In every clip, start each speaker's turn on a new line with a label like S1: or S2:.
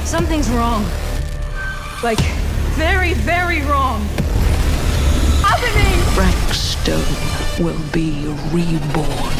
S1: Something's wrong. Like, very, very wrong. Happening!
S2: Frankstone will be reborn.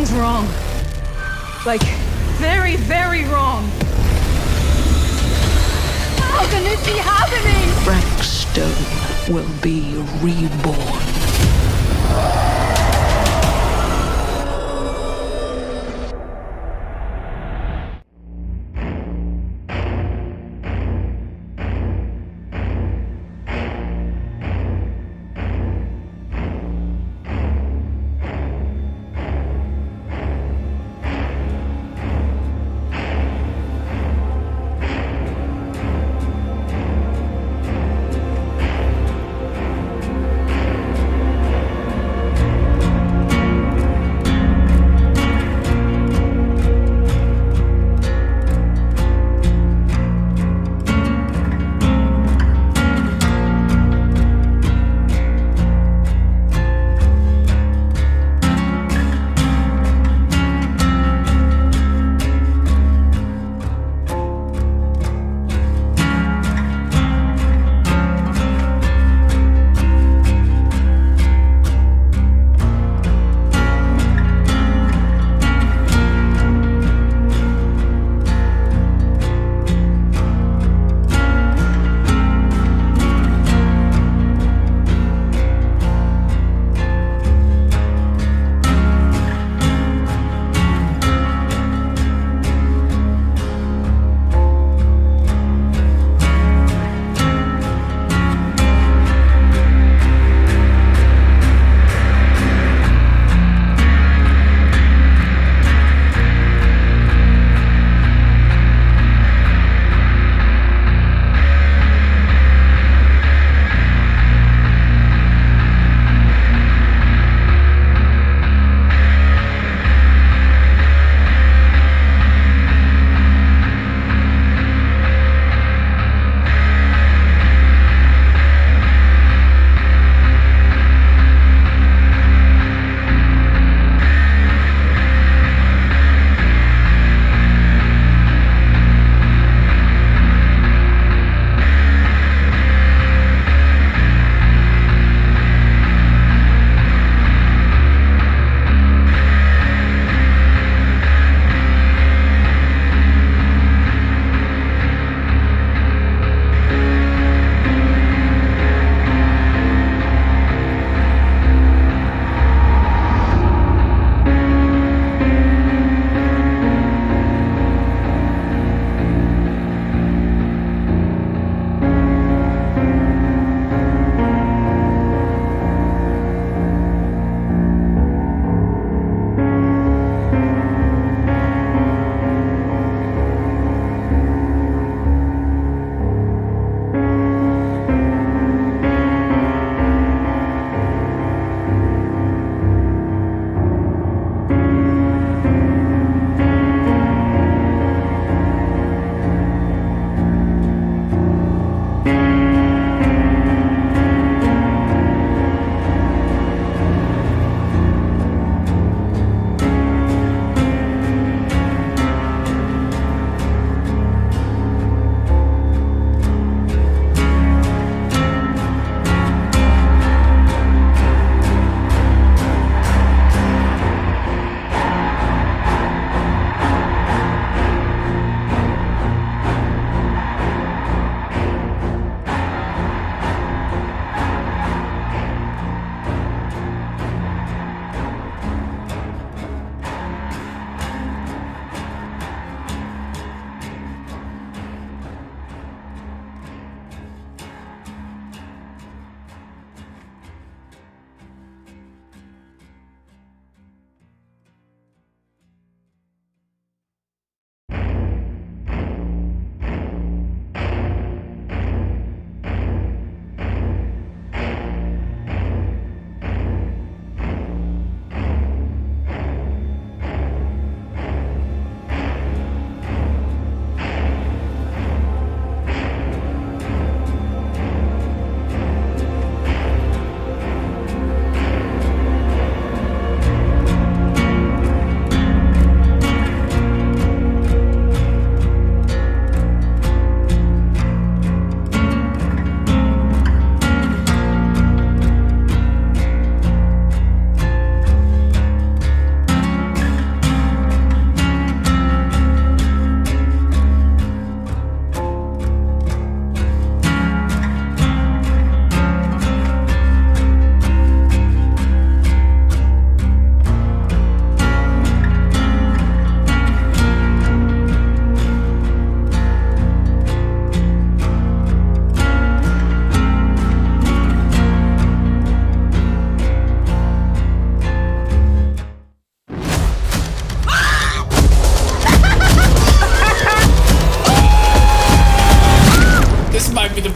S1: Something's wrong. Like, very, very wrong. How can this be happening?
S2: Frank Stone will be reborn.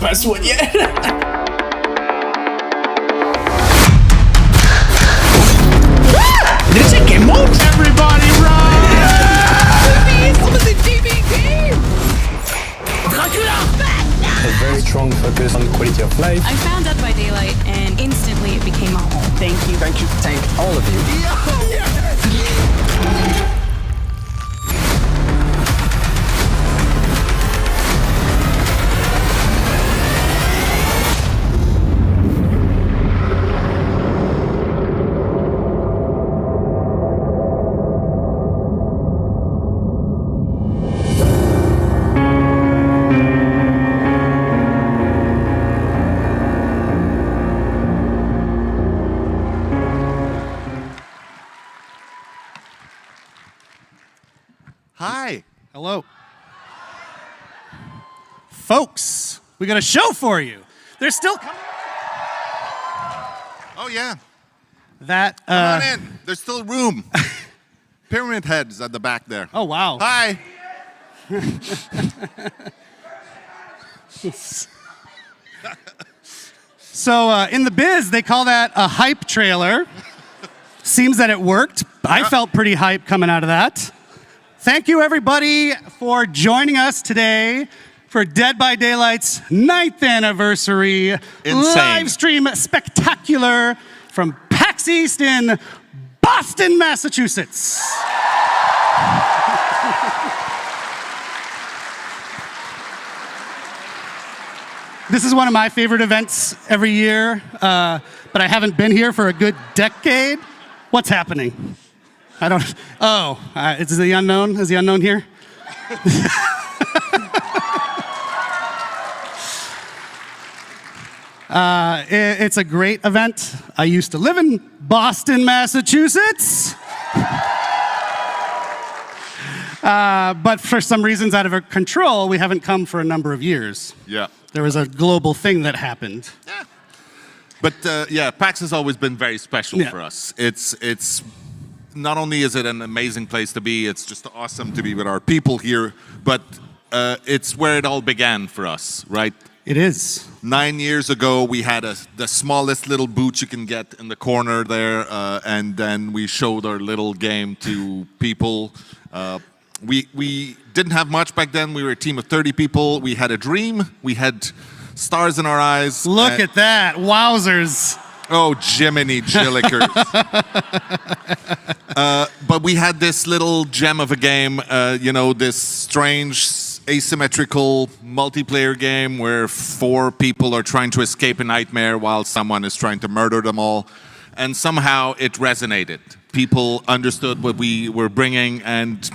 S3: best one yet. Did it say game mode?
S4: Everybody run!
S5: A very strong focus on quality of life.
S6: I found Dead by Daylight and instantly it became a home.
S3: Thank you.
S5: Thank you. Thank all of you.
S4: Hi. Hello. Folks, we got a show for you. They're still coming.
S7: Oh, yeah.
S4: That,
S7: Come on in. There's still room. Pyramid Head's at the back there.
S4: Oh, wow.
S7: Hi.
S4: So in the biz, they call that a hype trailer. Seems that it worked. I felt pretty hype coming out of that. Thank you, everybody, for joining us today for Dead by Daylight's 9th anniversary live stream spectacular from PAX East in Boston, Massachusetts. This is one of my favorite events every year, but I haven't been here for a good decade. What's happening? I don't. Oh, is the unknown? Is the unknown here? It's a great event. I used to live in Boston, Massachusetts. But for some reasons out of our control, we haven't come for a number of years.
S7: Yeah.
S4: There was a global thing that happened.
S7: Yeah. But yeah, PAX has always been very special
S4: Yeah.
S7: for us. It's not only is it an amazing place to be, it's just awesome to be with our people here, but it's where it all began for us, right?
S4: It is.
S7: 9 years ago, we had the smallest little booth you can get in the corner there, and then we showed our little game to people. We didn't have much back then. We were a team of 30 people. We had a dream. We had stars in our eyes.
S4: Look at that. Wowzers.
S7: Oh, Jiminy Jillikers. But we had this little gem of a game, this strange asymmetrical multiplayer game where 4 people are trying to escape a nightmare while someone is trying to murder them all. And somehow it resonated. People understood what we were bringing, and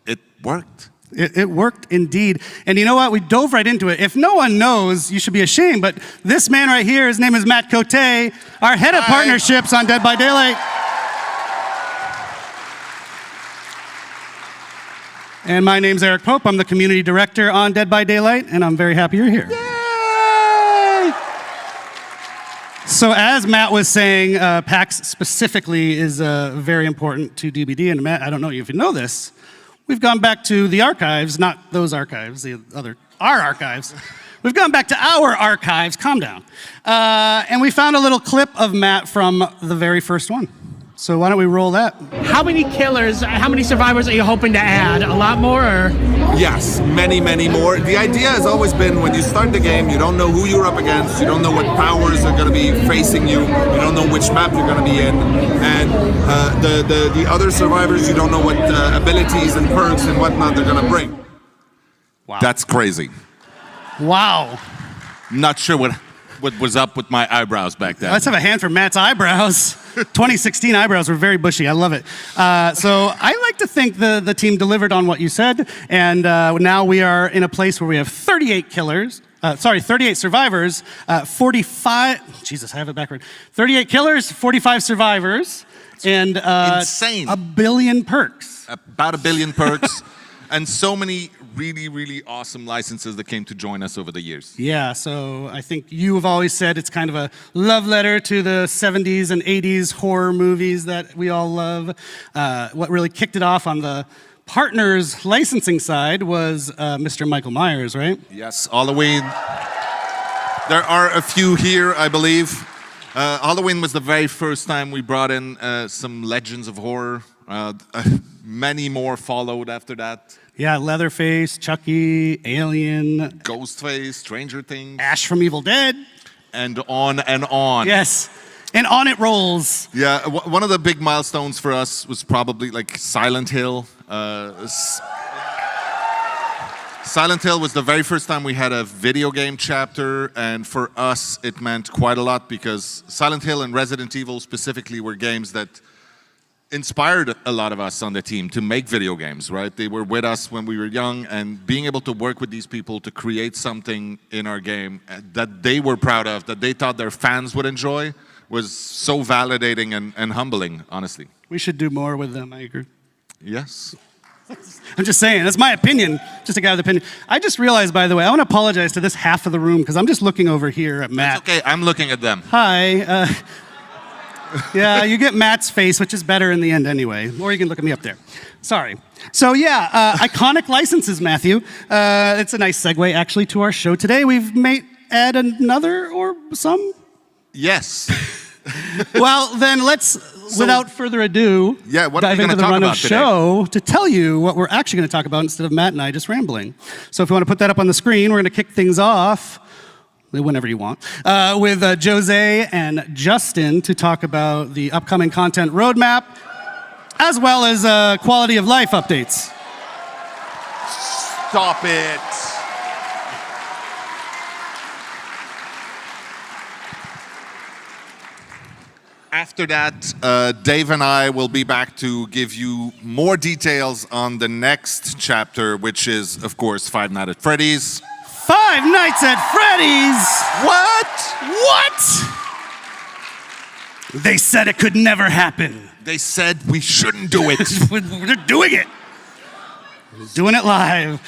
S7: it worked.
S4: It worked indeed. And you know what? We dove right into it. If no one knows, you should be ashamed. But this man right here, his name is Matt Cote, our head of partnerships on Dead by Daylight. And my name's Eric Pope. I'm the community director on Dead by Daylight, and I'm very happy you're here. Yay! So as Matt was saying, PAX specifically is very important to DBD. And Matt, I don't know if you know this, we've gone back to the archives, not those archives, our archives. We've gone back to our archives, calm down. And we found a little clip of Matt from the very first one. So why don't we roll that?
S3: How many killers, how many survivors are you hoping to add? A lot more, or?
S7: Yes, many, many more. The idea has always been when you start the game, you don't know who you're up against, you don't know what powers are going to be facing you, you don't know which map you're going to be in, and the other survivors, you don't know what abilities and perks and whatnot they're going to bring.
S4: Wow.
S7: That's crazy.
S4: Wow.
S7: Not sure what was up with my eyebrows back then.
S4: Let's have a hand for Matt's eyebrows. 2016 eyebrows were very bushy. I love it. So I like to think the team delivered on what you said, and now we are in a place where we have 38 killers. 38 survivors, 45. Jesus, I have it backward. 38 killers, 45 survivors, and
S7: insane.
S4: 1 billion perks.
S7: About 1 billion perks, and so many really, really awesome licenses that came to join us over the years.
S4: Yeah, so I think you have always said it's kind of a love letter to the 70s and 80s horror movies that we all love. What really kicked it off on the partners licensing side was Mr. Michael Myers, right?
S7: Yes, Halloween. There are a few here, I believe. Halloween was the very first time we brought in some legends of horror. Many more followed after that.
S4: Yeah, Leatherface, Chucky, Alien,
S7: Ghostface, Stranger Things.
S4: Ash from Evil Dead.
S7: And on and on.
S4: Yes, and on it rolls.
S7: Yeah, one of the big milestones for us was probably like Silent Hill. Silent Hill was the very first time we had a video game chapter, and for us it meant quite a lot because Silent Hill and Resident Evil specifically were games that inspired a lot of us on the team to make video games, right? They were with us when we were young, and being able to work with these people to create something in our game that they were proud of, that they thought their fans would enjoy, was so validating and humbling, honestly.
S4: We should do more with them, I agree.
S7: Yes.
S4: I'm just saying, that's my opinion, just a guy with opinion. I just realized, by the way, I want to apologize to this half of the room because I'm just looking over here at Matt.
S7: It's okay, I'm looking at them.
S4: Hi. Yeah, you get Matt's face, which is better in the end anyway. Or you can look at me up there. Sorry. So yeah, iconic licenses, Matthew. It's a nice segue, actually, to our show today. We've made add another or some?
S7: Yes.
S4: Well, then let's, without further ado, dive into the run of show to tell you what we're actually going to talk about instead of Matt and I just rambling. So if you want to put that up on the screen, we're going to kick things off, whenever you want, with Jose and Justin to talk about the upcoming content roadmap, as well as quality of life updates.
S7: Stop it. After that, Dave and I will be back to give you more details on the next chapter, which is, of course, Five Nights at Freddy's.
S4: Five Nights at Freddy's!
S7: What?
S4: What? They said it could never happen.
S7: They said we shouldn't do it.
S4: We're doing it. We're doing it live.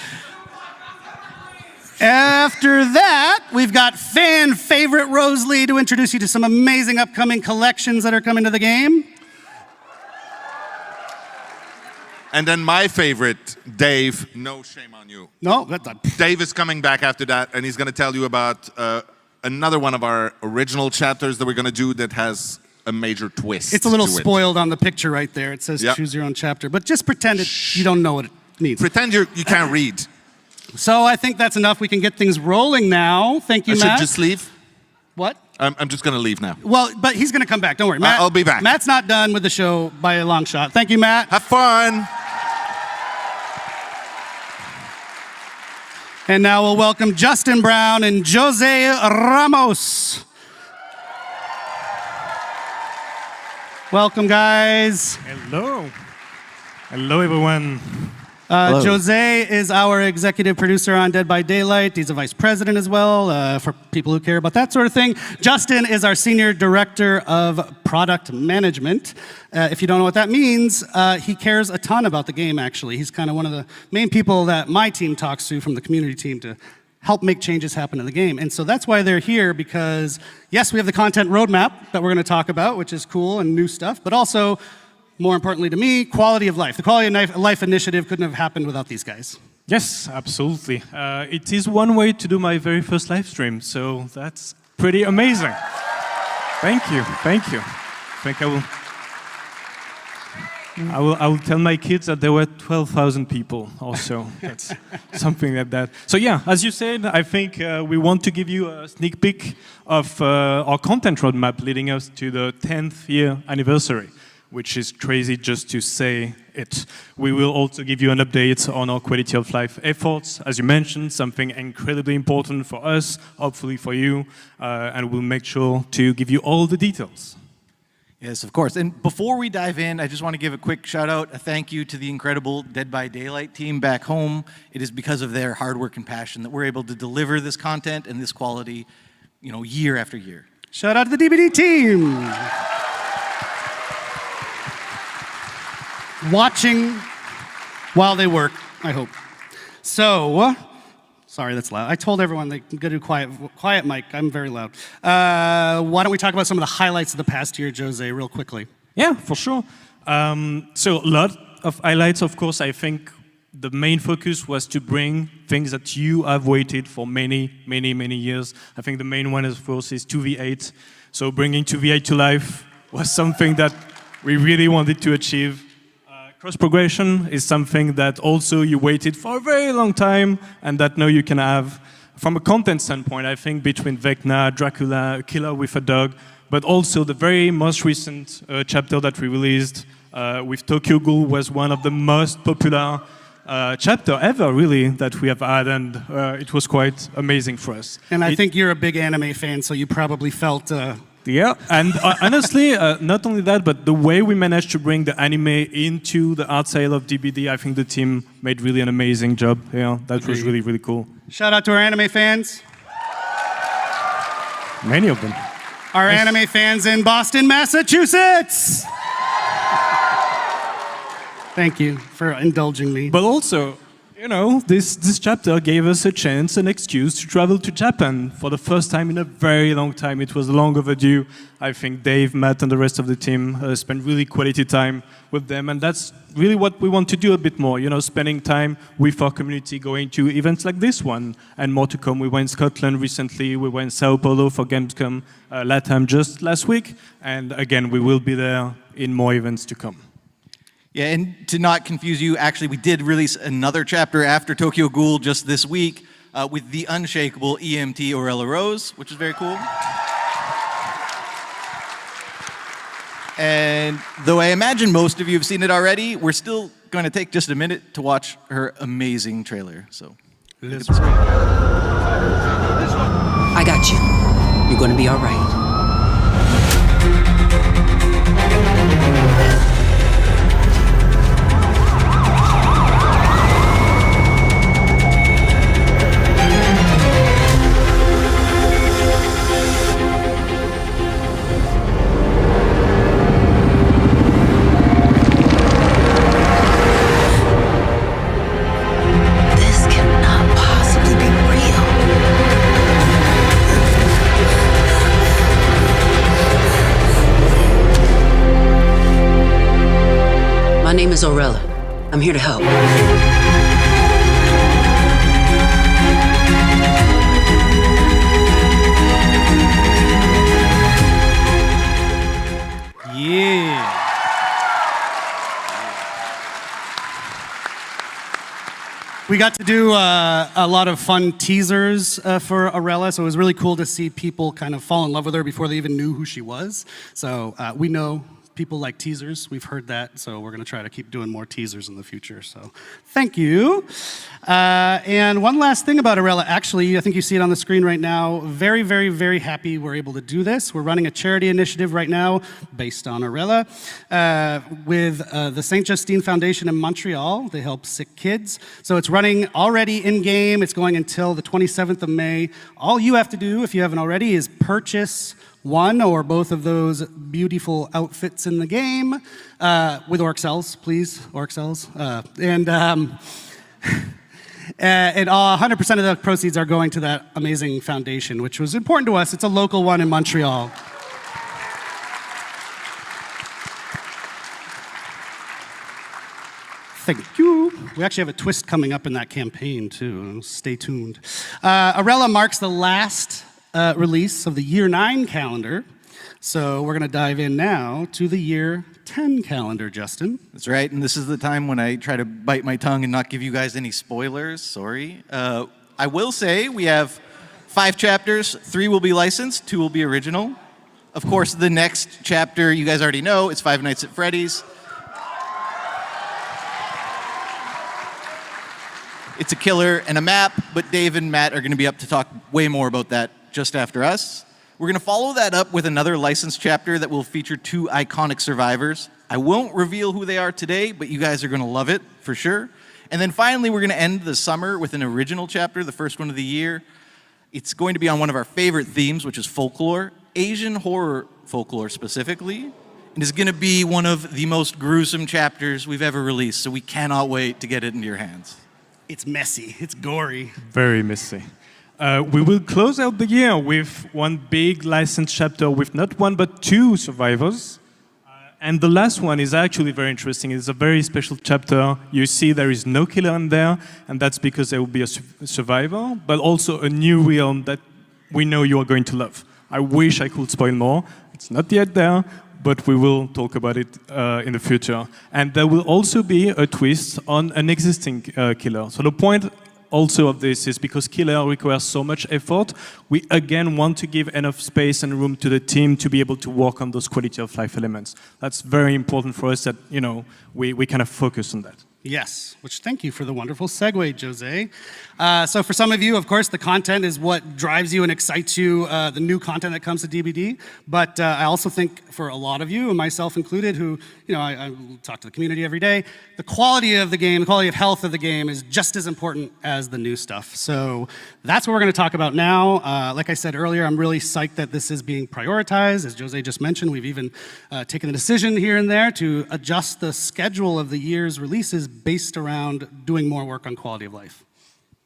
S4: After that, we've got fan favorite Rosalie to introduce you to some amazing upcoming collections that are coming to the game.
S7: And then my favorite, Dave, no shame on you.
S4: No, that's not.
S7: Dave is coming back after that, and he's going to tell you about another one of our original chapters that we're going to do that has a major twist.
S4: It's a little spoiled on the picture right there. It says
S7: Yep.
S4: choose your own chapter, but just pretend you don't know what it means.
S7: Pretend you can't read.
S4: So I think that's enough. We can get things rolling now. Thank you,
S7: I
S4: Matt.
S7: should just leave?
S4: What?
S7: I'm just going to leave now.
S4: Well, but he's going to come back. Don't worry. Matt,
S7: I'll be back.
S4: Matt's not done with the show by a long shot. Thank you, Matt.
S7: Have fun.
S4: And now we'll welcome Justin Brown and Jose Ramos. Welcome, guys.
S8: Hello. Hello, everyone.
S4: Jose is our executive producer on Dead by Daylight. He's a vice president as well, for people who care about that sort of thing. Justin is our senior director of product management. If you don't know what that means, he cares a ton about the game, actually. He's kind of one of the main people that my team talks to from the community team to help make changes happen in the game. And so that's why they're here, because yes, we have the content roadmap that we're going to talk about, which is cool and new stuff, but also, more importantly to me, quality of life. The Quality of Life initiative couldn't have happened without these guys.
S8: Yes, absolutely. It is one way to do my very first live stream, so that's pretty amazing. Thank you, thank you. I think I will tell my kids that there were 12,000 people also. That's something like that. So yeah, as you said, I think we want to give you a sneak peek of our content roadmap leading us to the 10th year anniversary, which is crazy just to say it. We will also give you an update on our quality of life efforts. As you mentioned, something incredibly important for us, hopefully for you, and we'll make sure to give you all the details.
S9: Yes, of course. And before we dive in, I just want to give a quick shout out, a thank you to the incredible Dead by Daylight team back home. It is because of their hard work and passion that we're able to deliver this content and this quality, year after year.
S4: Shout out to the DVD team. Watching while they work, I hope. So, sorry, that's loud. I told everyone they can go do quiet mic. I'm very loud. Why don't we talk about some of the highlights of the past year, Jose, real quickly?
S8: Yeah, for sure. So a lot of highlights, of course. I think the main focus was to bring things that you have waited for many, many, many years. I think the main one, of course, is 2v8. So bringing 2v8 to life was something that we really wanted to achieve. Cross progression is something that also you waited for a very long time and that now you can have. From a content standpoint, I think between Vecna, Dracula, Killer with a Dog, but also the very most recent chapter that we released with Tokyo Ghoul was one of the most popular chapter ever, really, that we have had, and it was quite amazing for us.
S4: And I think you're a big anime fan, so you probably felt...
S8: Yeah, and honestly, not only that, but the way we managed to bring the anime into the art sale of DBD, I think the team made really an amazing job. Yeah, that was really, really cool.
S4: Shout out to our anime fans.
S8: Many of them.
S4: Our anime fans in Boston, Massachusetts. Thank you for indulging me.
S8: But also, you know, this chapter gave us a chance, an excuse to travel to Japan for the first time in a very long time. It was long overdue. I think Dave, Matt, and the rest of the team spent really quality time with them, and that's really what we want to do a bit more, you know, spending time with our community, going to events like this one, and more to come. We were in Scotland recently, we were in Sao Paulo for Gamescom LATAM just last week, and again, we will be there in more events to come.
S9: Yeah, and to not confuse you, actually, we did release another chapter after Tokyo Ghoul just this week with the unshakable EMT Aurella Rose, which is very cool. And though I imagine most of you have seen it already, we're still going to take just a minute to watch her amazing trailer. So, let's go.
S2: I got you. You're gonna be all right. My name is Aurella. I'm here to help.
S4: Yeah. We got to do a lot of fun teasers for Aurella, so it was really cool to see people kind of fall in love with her before they even knew who she was. So we know people like teasers. We've heard that, so we're going to try to keep doing more teasers in the future. So thank you. And one last thing about Aurella. Actually, I think you see it on the screen right now. Very, very, very happy we're able to do this. We're running a charity initiative right now based on Aurella with the St. Justine Foundation in Montreal. They help sick kids. So it's running already in-game. It's going until the 27th of May. All you have to do, if you haven't already, is purchase one or both of those beautiful outfits in the game with Orxels, please, Orxels. And 100% of the proceeds are going to that amazing foundation, which was important to us. It's a local one in Montreal. Thank you. We actually have a twist coming up in that campaign, too. Stay tuned. Aurella marks the last release of the Year 9 calendar. So we're going to dive in now to the Year 10 calendar, Justin.
S9: That's right, and this is the time when I try to bite my tongue and not give you guys any spoilers. Sorry. I will say we have 5 chapters. 3 will be licensed, 2 will be original. Of course, the next chapter you guys already know, it's Five Nights at Freddy's. It's a killer and a map, but Dave and Matt are going to be up to talk way more about that just after us. We're going to follow that up with another licensed chapter that will feature 2 iconic survivors. I won't reveal who they are today, but you guys are going to love it for sure. And then finally, we're going to end the summer with an original chapter, the first one of the year. It's going to be on one of our favorite themes, which is folklore, Asian horror folklore specifically. And it's going to be one of the most gruesome chapters we've ever released, so we cannot wait to get it into your hands.
S4: It's messy. It's gory.
S8: Very messy. We will close out the year with one big licensed chapter with not 1 but 2 survivors. And the last one is actually very interesting. It's a very special chapter. You see there is no killer in there, and that's because there will be a survivor, but also a new realm that we know you are going to love. I wish I could spoil more. It's not yet there, but we will talk about it in the future. And there will also be a twist on an existing killer. So the point also of this is because killer requires so much effort, we again want to give enough space and room to the team to be able to work on those quality of life elements. That's very important for us that, you know, we kind of focus on that.
S4: Yes, which thank you for the wonderful segue, Jose. So for some of you, of course, the content is what drives you and excites you, the new content that comes to DBD. But I also think for a lot of you, and myself included, who, you know, I talk to the community every day, the quality of the game, the quality of health of the game is just as important as the new stuff. So that's what we're going to talk about now. Like I said earlier, I'm really psyched that this is being prioritized. As Jose just mentioned, we've even taken the decision here and there to adjust the schedule of the year's releases based around doing more work on quality of life.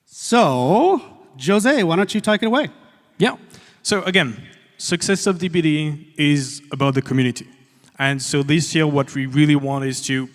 S4: So, Jose, why don't you take it away?
S8: Yeah. So again, success of DBD is about the community. And so this year, what we really want is to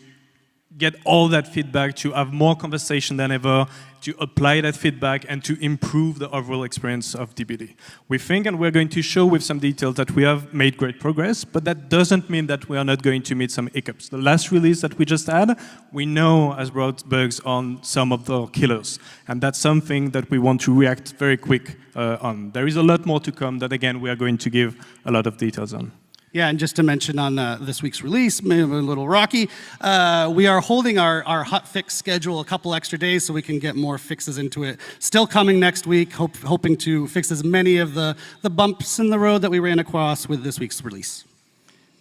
S8: get all that feedback, to have more conversation than ever, to apply that feedback and to improve the overall experience of DBD. We think, and we're going to show with some details, that we have made great progress, but that doesn't mean that we are not going to meet some hiccups. The last release that we just had, we know has brought bugs on some of the killers, and that's something that we want to react very quick on. There is a lot more to come that, again, we are going to give a lot of details on.
S4: Yeah, and just to mention on this week's release, maybe a little rocky, we are holding our hot fix schedule a couple extra days so we can get more fixes into it. Still coming next week, hoping to fix as many of the bumps in the road that we ran across with this week's release.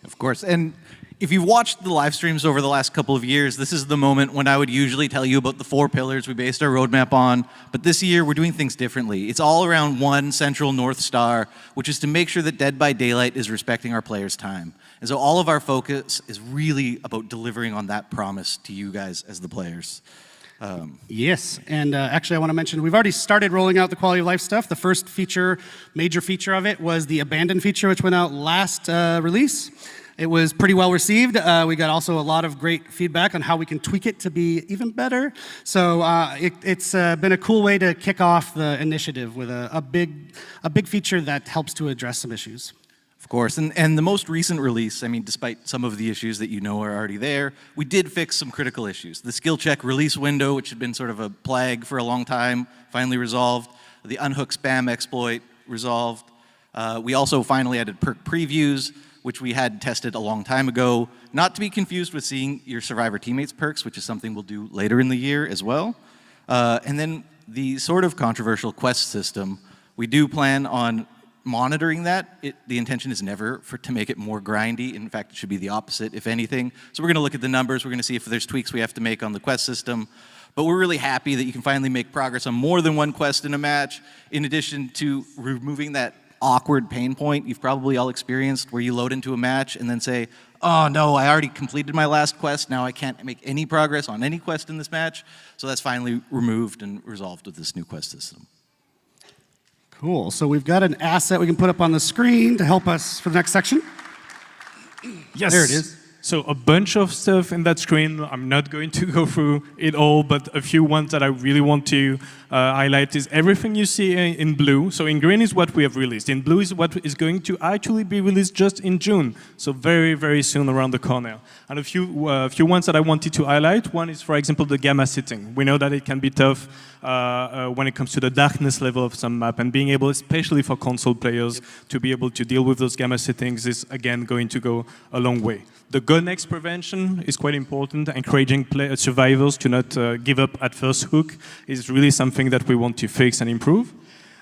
S9: Of course, and if you've watched the live streams over the last couple of years, this is the moment when I would usually tell you about the 4 pillars we based our roadmap on. But this year, we're doing things differently. It's all around one central North Star, which is to make sure that Dead by Daylight is respecting our players' time. And so all of our focus is really about delivering on that promise to you guys as the players.
S4: Yes, and actually I want to mention, we've already started rolling out the quality of life stuff. The first feature, major feature of it, was the abandoned feature, which went out last release. It was pretty well received. We got also a lot of great feedback on how we can tweak it to be even better. So it's been a cool way to kick off the initiative with a big feature that helps to address some issues.
S9: Of course, and the most recent release, I mean, despite some of the issues that you know are already there, we did fix some critical issues. The skill check release window, which had been sort of a plague for a long time, finally resolved. The unhook spam exploit resolved. We also finally added perk previews, which we had tested a long time ago, not to be confused with seeing your Survivor teammates perks, which is something we'll do later in the year as well. And then the sort of controversial quest system, we do plan on monitoring that. The intention is never to make it more grindy. In fact, it should be the opposite, if anything. So we're going to look at the numbers. We're going to see if there's tweaks we have to make on the quest system. But we're really happy that you can finally make progress on more than one quest in a match, in addition to removing that awkward pain point you've probably all experienced where you load into a match and then say, oh no, I already completed my last quest, now I can't make any progress on any quest in this match. So that's finally removed and resolved with this new quest system.
S4: Cool, so we've got an asset we can put up on the screen to help us for the next section.
S8: Yes.
S4: There it is.
S8: So a bunch of stuff in that screen. I'm not going to go through it all, but a few ones that I really want to highlight is everything you see in blue. So in green is what we have released. In blue is what is going to actually be released just in June. So very, very soon around the corner. And a few ones that I wanted to highlight. One is, for example, the gamma setting. We know that it can be tough when it comes to the darkness level of some map, and being able, especially for console players, to be able to deal with those gamma settings is, again, going to go a long way. The go-next prevention is quite important. Encouraging survivors to not give up at first hook is really something that we want to fix and improve.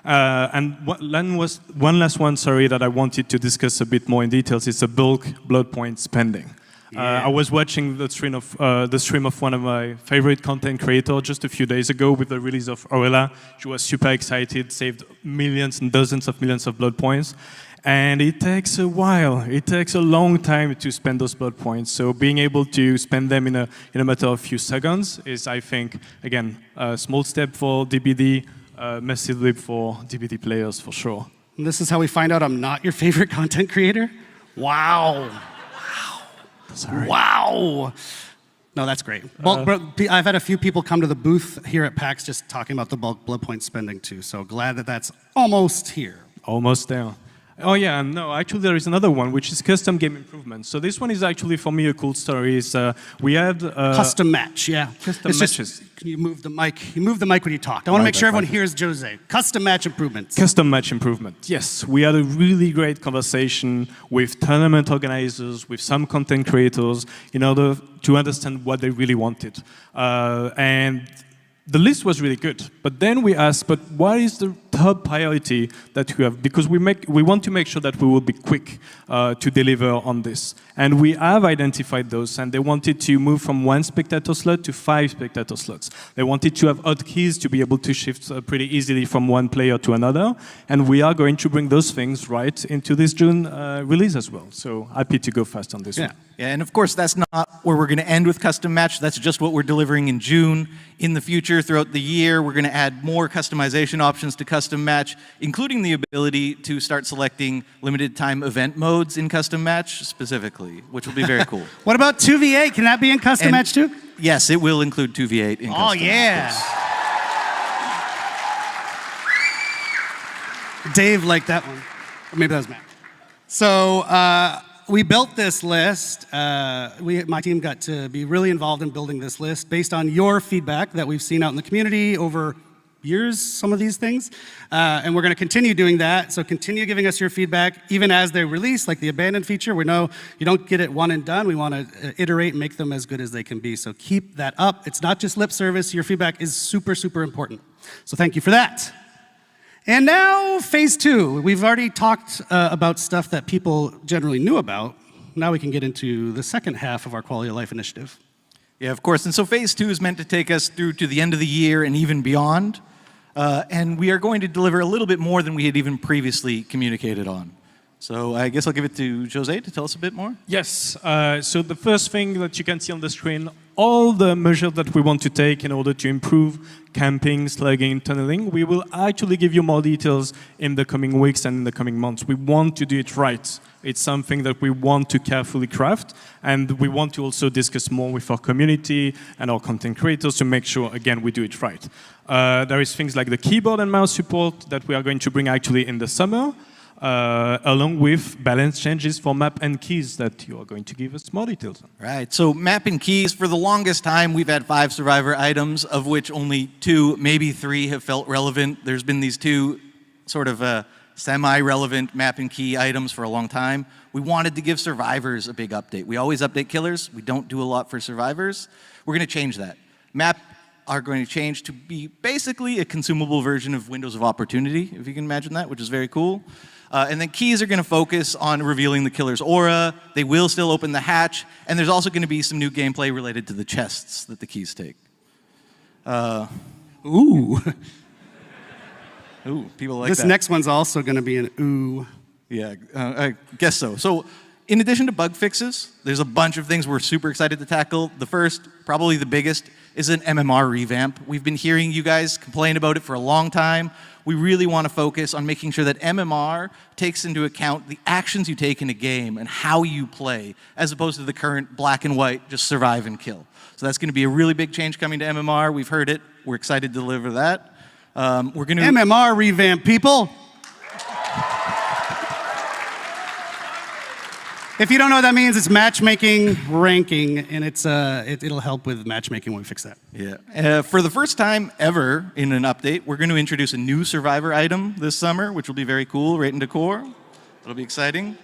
S8: And one last one, sorry, that I wanted to discuss a bit more in details is the bulk blood point spending. I was watching the stream of one of my favorite content creators just a few days ago with the release of Aurela. She was super excited, saved millions and dozens of millions of blood points. And it takes a while. It takes a long time to spend those blood points. So being able to spend them in a matter of a few seconds is, I think, again, a small step for DBD, a massive leap for DBD players for sure.
S4: And this is how we find out I'm not your favorite content creator? Wow.
S8: Sorry.
S4: Wow. No, that's great. I've had a few people come to the booth here at PAX just talking about the bulk blood point spending too. So glad that that's almost here.
S8: Almost there. Oh yeah, and no, actually there is another one, which is custom game improvements. So this one is actually, for me, a cool story. Is we had...
S4: custom match, yeah.
S8: Custom matches.
S4: Can you move the mic? You move the mic when you talk. I want to make sure everyone hears Jose. Custom match improvements.
S8: Custom match improvement, yes. We had a really great conversation with tournament organizers, with some content creators, in order to understand what they really wanted. And the list was really good, but then we asked, but what is the top priority that you have? Because we want to make sure that we will be quick to deliver on this. And we have identified those, and they wanted to move from 1 spectator slot to 5 spectator slots. They wanted to have hotkeys to be able to shift pretty easily from one player to another, and we are going to bring those things right into this June release as well. So happy to go fast on this one.
S9: Yeah, and of course, that's not where we're going to end with custom match. That's just what we're delivering in June. In the future, throughout the year, we're going to add more customization options to custom match, including the ability to start selecting limited time event modes in custom match specifically, which will be very cool.
S4: What about 2v8? Can that be in custom match too?
S9: Yes, it will include 2v8 in custom.
S4: Oh, yeah. Dave liked that one. Or maybe that was Matt. So we built this list. My team got to be really involved in building this list based on your feedback that we've seen out in the community over years, some of these things. And we're going to continue doing that. So continue giving us your feedback, even as they release, like the abandoned feature. We know you don't get it one and done. We want to iterate and make them as good as they can be. So keep that up. It's not just lip service. Your feedback is super, super important. So thank you for that. And now, phase 2. We've already talked about stuff that people generally knew about. Now we can get into the second half of our quality of life initiative.
S9: Yeah, of course. And so phase 2 is meant to take us through to the end of the year and even beyond. And we are going to deliver a little bit more than we had even previously communicated on. So I guess I'll give it to Jose to tell us a bit more.
S8: Yes. So the first thing that you can see on the screen, all the measures that we want to take in order to improve camping, slugging, tunneling, we will actually give you more details in the coming weeks and in the coming months. We want to do it right. It's something that we want to carefully craft, and we want to also discuss more with our community and our content creators to make sure, again, we do it right. There is things like the keyboard and mouse support that we are going to bring actually in the summer, along with balance changes for map and keys that you are going to give us more details on.
S9: Right, so map and keys, for the longest time, we've had 5 survivor items, of which only 2, maybe 3 have felt relevant. There's been these 2 sort of semi-relevant map and key items for a long time. We wanted to give survivors a big update. We always update killers. We don't do a lot for survivors. We're going to change that. Map are going to change to be basically a consumable version of Windows of Opportunity, if you can imagine that, which is very cool. And then keys are going to focus on revealing the killer's aura. They will still open the hatch. And there's also going to be some new gameplay related to the chests that the keys take.
S4: Ooh.
S9: Ooh, people like
S4: this
S9: that.
S4: next one's also going to be an ooh.
S9: Yeah, I guess so. So in addition to bug fixes, there's a bunch of things we're super excited to tackle. The first, probably the biggest, is an MMR revamp. We've been hearing you guys complain about it for a long time. We really want to focus on making sure that MMR takes into account the actions you take in a game and how you play, as opposed to the current black and white, just survive and kill. So that's going to be a really big change coming to MMR. We've heard it. We're excited to deliver that. We're going to
S4: MMR revamp, people. If you don't know what that means, it's matchmaking ranking, and it'll help with matchmaking when we fix that.
S9: Yeah. For the first time ever in an update, we're going to introduce a new survivor item this summer, which will be very cool, right into core. It'll be exciting.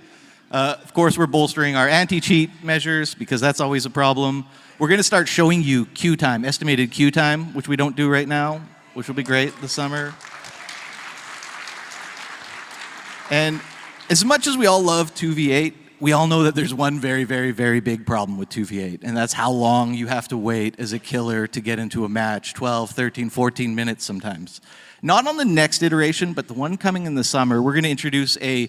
S9: Of course, we're bolstering our anti-cheat measures, because that's always a problem. We're going to start showing you queue time, estimated queue time, which we don't do right now, which will be great this summer. And as much as we all love 2v8, we all know that there's one very, very, very big problem with 2v8, and that's how long you have to wait as a killer to get into a match, 12, 13, 14 minutes sometimes. Not on the next iteration, but the one coming in the summer, we're going to introduce a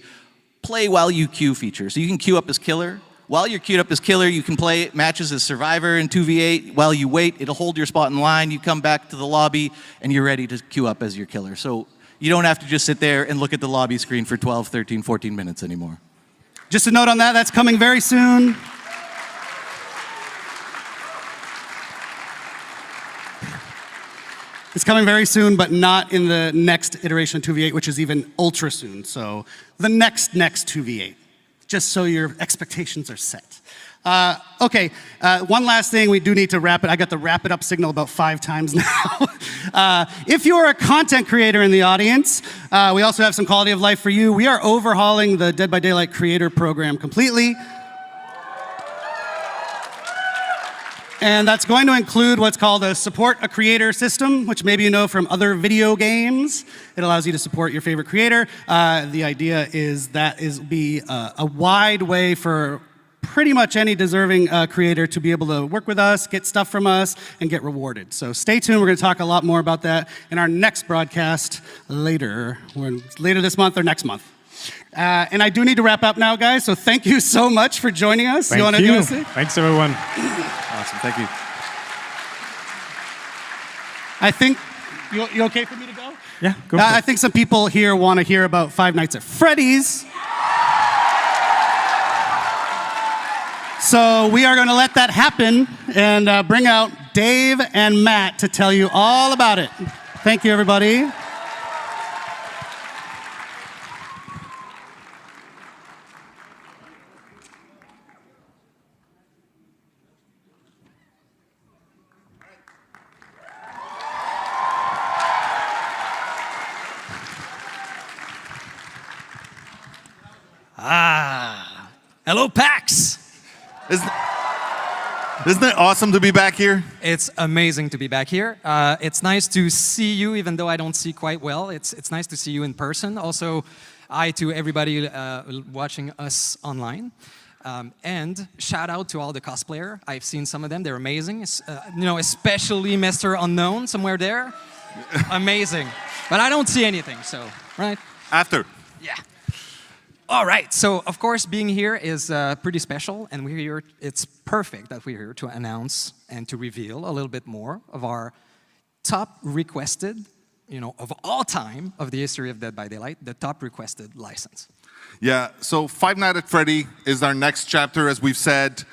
S9: play while you queue feature. So you can queue up as killer. While you're queued up as killer, you can play matches as survivor in 2v8. While you wait, it'll hold your spot in line. You come back to the lobby, and you're ready to queue up as your killer. So you don't have to just sit there and look at the lobby screen for 12, 13, 14 minutes anymore.
S4: Just a note on that, that's coming very soon. It's coming very soon, but not in the next iteration of 2v8, which is even ultra soon. So the next 2v8, just so your expectations are set. Okay, one last thing, we do need to wrap it. I got the wrap it up signal about 5 times now. If you're a content creator in the audience, we also have some quality of life for you. We are overhauling the Dead by Daylight creator program completely. And that's going to include what's called a support a creator system, which maybe you know from other video games. It allows you to support your favorite creator. The idea is that be a wide way for pretty much any deserving creator to be able to work with us, get stuff from us, and get rewarded. So stay tuned. We're going to talk a lot more about that in our next broadcast later this month or next month. And I do need to wrap up now, guys. So thank you so much for joining us.
S8: Thank you. Thanks, everyone.
S9: Awesome, thank you.
S4: I think, you okay for me to go?
S8: Yeah, go for it.
S4: I think some people here want to hear about Five Nights at Freddy's. So we are going to let that happen and bring out Dave and Matt to tell you all about it. Thank you, everybody.
S10: Hello, PAX!
S7: Isn't it awesome to be back here?
S10: It's amazing to be back here. It's nice to see you, even though I don't see quite well. It's nice to see you in person. Also, hi to everybody watching us online. And shout out to all the cosplayer. I've seen some of them. They're amazing. Especially Mr. Unknown somewhere there. Amazing. But I don't see anything, so, right?
S7: After.
S10: Yeah. All right, so of course being here is pretty special, and we're here, it's perfect that we're here to announce and to reveal a little bit more of our top requested, of all time of the history of Dead by Daylight, the top requested license.
S7: Yeah, so Five Nights at Freddy is our next chapter, as we've said.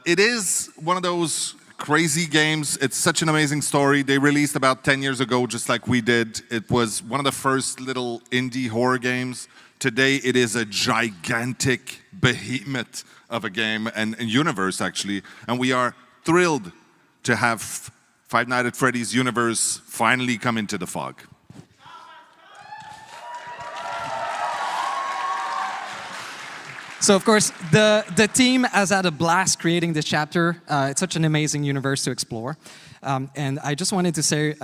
S7: It is one of those crazy games. It's such an amazing story. They released about 10 years ago, just like we did. It was one of the first little indie horror games. Today, it is a gigantic behemoth of a game and universe, actually. And we are thrilled to have Five Nights at Freddy's universe finally come into the fog.
S10: So, of course, the team has had a blast creating this chapter. It's such an amazing universe to explore. And I just wanted to say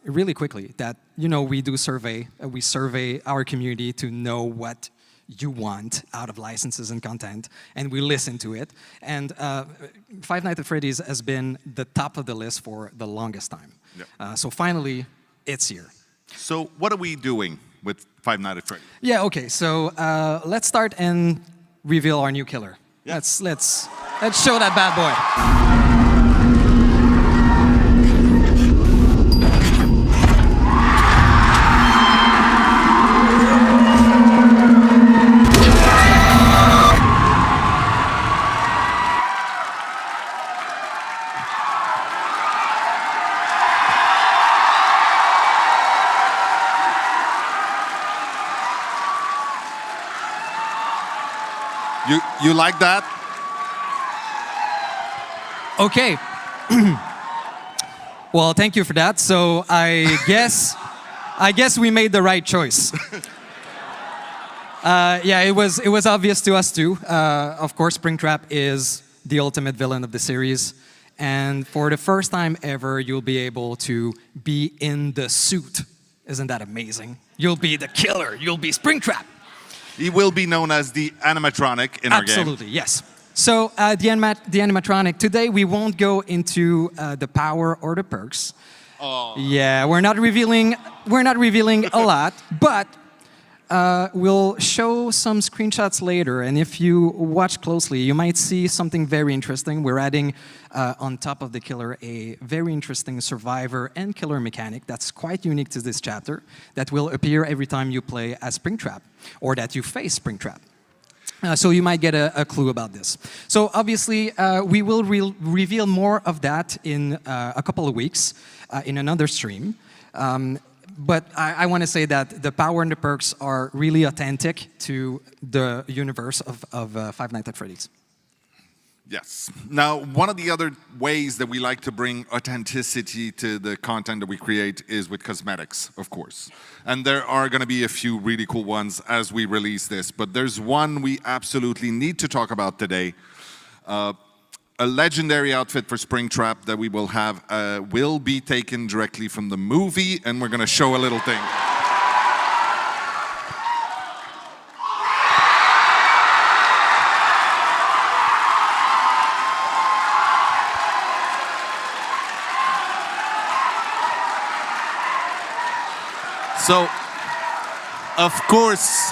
S10: really quickly that, we do survey. We survey our community to know what you want out of licenses and content, and we listen to it. And Five Nights at Freddy's has been the top of the list for the longest time. Yeah. So finally, it's here.
S7: So what are we doing with Five Nights at Freddy's?
S10: Yeah, okay, so let's start and reveal our new killer.
S7: Yeah.
S10: Let's show that bad boy.
S7: You like that?
S10: Okay. Well, thank you for that. So I guess we made the right choice. Yeah, it was obvious to us too. Of course, Springtrap is the ultimate villain of the series, and for the first time ever, you'll be able to be in the suit. Isn't that amazing? You'll be the killer. You'll be Springtrap.
S7: He will be known as the animatronic in our game.
S10: Absolutely, yes. So the animatronic, today we won't go into the power or the perks.
S7: Oh.
S10: Yeah, we're not revealing a lot, but we'll show some screenshots later, and if you watch closely, you might see something very interesting. We're adding on top of the killer a very interesting survivor and killer mechanic that's quite unique to this chapter that will appear every time you play as Springtrap or that you face Springtrap. So you might get a clue about this. So obviously, we will reveal more of that in a couple of weeks in another stream. But I want to say that the power and the perks are really authentic to the universe of Five Nights at Freddy's.
S7: Yes. Now, one of the other ways that we like to bring authenticity to the content that we create is with cosmetics, of course. And there are going to be a few really cool ones as we release this. But there's one we absolutely need to talk about today. A legendary outfit for Springtrap that we will have will be taken directly from the movie, and we're going to show a little thing. So, of course,